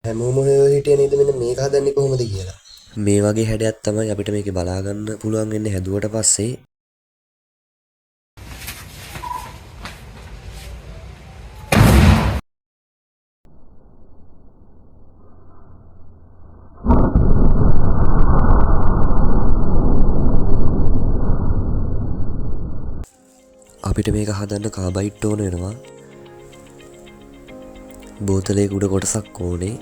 හැමෝම හිටියේ නේද මෙන්න මේක හදන්නේ කොහොමද කියලා. මේ වගේ හැඩයක් තමයි අපිට මේකේ බලා ගන්න පුළුවන් වෙන්නේ හැදුවට පස්සේ. අපිට මේක හදන්න කාබයිට් ඕන වෙනවා. බෝතලේ උඩ කොටසක් ඕනේ.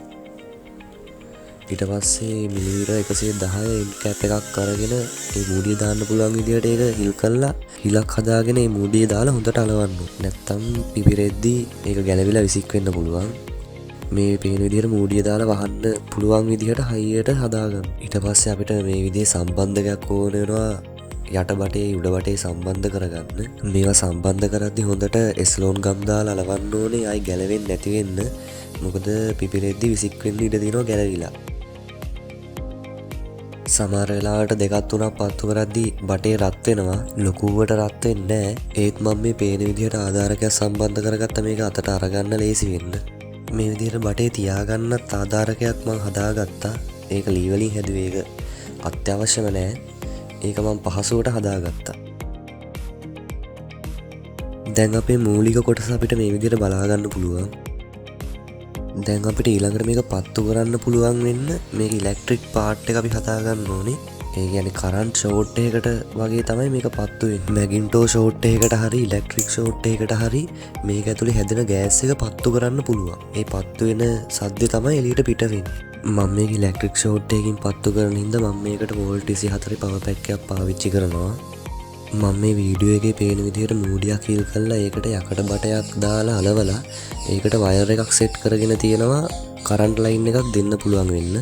ඊට පස්සේ මිලිමීටර් 110 එන්ඩ් කැප් එකක් අරගෙන මේ මූඩිය දාන්න පුළුවන් විදිහට ඒක හිල් කරලා හිලක් හදාගෙන මේ මූඩිය දාලා හොඳට අලවන්න. නැත්තම් පිපිරෙද්දී ඒක ගැලවිලා විසික් වෙන්න පුළුවන්. මේ පේන විදිහට මූඩිය දාලා වහන්න පුළුවන් විදිහට හයියට හදාගන්න. ඊට පස්සේ අපිට මේ විදිහේ සම්බන්ධකයක් ඕන වෙනවා යට බටේ උඩ බටේ සම්බන්ධ කරගන්න. මේවා සම්බන්ධ කරද්දී හොඳට එස්ලෝන් ගම් දාලා අලවන්න ඕනේ. ආයි ගැලවෙන්නේ නැති වෙන්න. මොකද පිපිරෙද්දී විසික් වෙන්න ඉඩ තියෙනවා ගැලවිලා. සමහර වෙලාවට දෙකක් තුනක් පත්තු කරද්දී බටේ රත් වෙනවා. ලොකුවට රත් වෙන්නේ නැහැ. ඒත් මම මේ පේන විදිහට ආධාරකයක් සම්බන්ධ කරගත්ත මේක අතට අරගන්න ලේසි වෙන්න. මේ විදිහට බටේ තියාගන්නත් ආධාරකයක් මම හදාගත්තා. ඒක ලී වලින් හැදුවේ. ඒක අත්‍යවශ්‍යම නැහැ. ඒක මම පහසුවට හදාගත්තා. දැන් අපේ මූලික කොටස අපිට මේ විදිහට බලා ගන්න පුළුවන්. දැන් අපිට ඊළඟට මේක පත්තු කරන්න පුළුවන් වෙන්න මේක ඉලෙක්ට්‍රික් පාර්ට් එක අපි හදා ගන්න ඕනේ. ඒ කියන්නේ කරන්ට් ෂෝට් එකකට වගේ තමයි මේක පත්තු වෙන්නේ. මැගින්ටෝ ෂෝට් එකකට හරි ඉලෙක්ට්‍රික් ෂෝට් එකකට හරි මේක ඇතුලේ හැදෙන ගෑස් එක පත්තු කරන්න පුළුවන්. ඒ පත්තු වෙන සද්දේ තමයි එළියට පිට වෙන්නේ. මම මේක ඉලෙක්ට්‍රික් ෂෝට් එකකින් පත්තු කරන හින්දා මම මේකට වෝල්ට් 24 පවර් පැක් එකක් පාවිච්චි කරනවා. මම මේ වීඩියෝ එකේ පේන විදිහට මූඩියක් හීල් කරලා ඒකට යකඩ බටයක් දාලා අලවලා ඒකට වයර් එකක් සෙට් කරගෙන තියෙනවා කරන්ට් ලයින් එකක් දෙන්න පුළුවන් වෙන්න.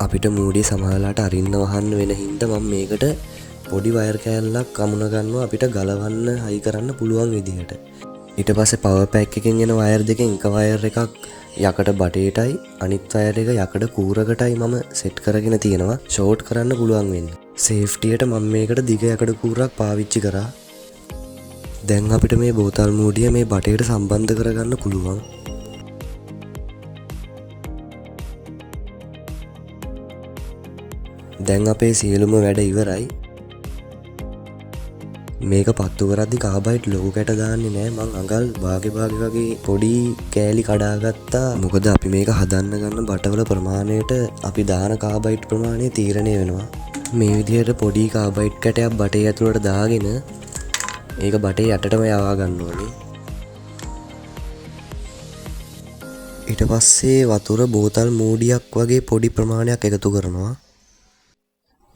අපිට මූඩිය සමහරලාට අරින්න වහන්න වෙන හින්දා මම මේකට පොඩි වයර් කෑල්ලක් අමුණ ගන්නවා අපිට ගලවන්න හයි කරන්න පුළුවන් විදිහට. ඊට පස්සේ පවර් පැක් එකෙන් එන වයර් දෙකෙන් එක වයර් එකක් යකඩ බටේටයි අනිත් වයර් එක යකඩ කූරකටයි මම සෙට් කරගෙන තියෙනවා ෂෝට් කරන්න පුළුවන් වෙන්න. සේෆ්ටියට මම මේකට දිග යකඩ කූරක් පාවිච්චි කරා. දැන් අපිට මේ බෝතල් මූඩිය මේ බටේට සම්බන්ධ කරගන්න පුළුවන්. දැන් අපේ සියලුම වැඩ ඉවරයි. මේක පත්තු කරද්දි කාබයිට් ලොකු කැට දාන්නේ නෑ. මං අඟල් භාගේ වගේ පොඩි කෑලි කඩාගත්තා. මොකද අපි මේක හදන්න ගන්න බටවල ප්‍රමාණයට අපි දාන කාබයිට් ප්‍රමාණය තීරණය වෙනවා. මේ විදිහට පොඩි කාබයිට් කැටයක් බටේ ඇතුළට දාගෙන ඒක බටේ යටටම යවා ගන්න ඕනේ. ඊට පස්සේ වතුර බෝතල් මූඩියක් වගේ පොඩි ප්‍රමාණයක් එකතු කරනවා.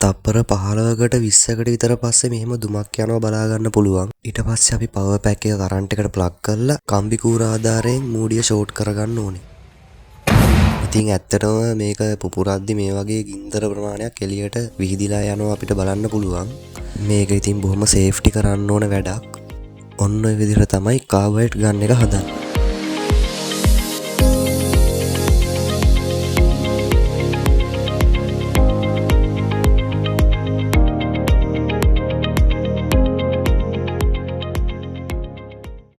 තප්පර 15කට 20කට විතර පස්සේ මෙහෙම දුමක් යනවා බලා ගන්න පුළුවන්. ඊට පස්සේ අපි පවර් පැක් එක කරන්ට් එකට ප්ලග් කරලා කම්බි කූර ආධාරයෙන් මූඩිය ෂෝට් කරගන්න ඕනේ. ඉතින් ඇත්තටම මේක පුපුරද්දි මේ වගේ ගින්දර ප්‍රමාණයක් එළියට විහිදිලා යනවා අපිට බලන්න පුළුවන්. මේක ඉතින් බොහොම සේෆ්ටි කරන්න ඕන වැඩක්. ඔන්න ඔය විදිහට තමයි කාබයිට් ගන්න එක හදන්නේ.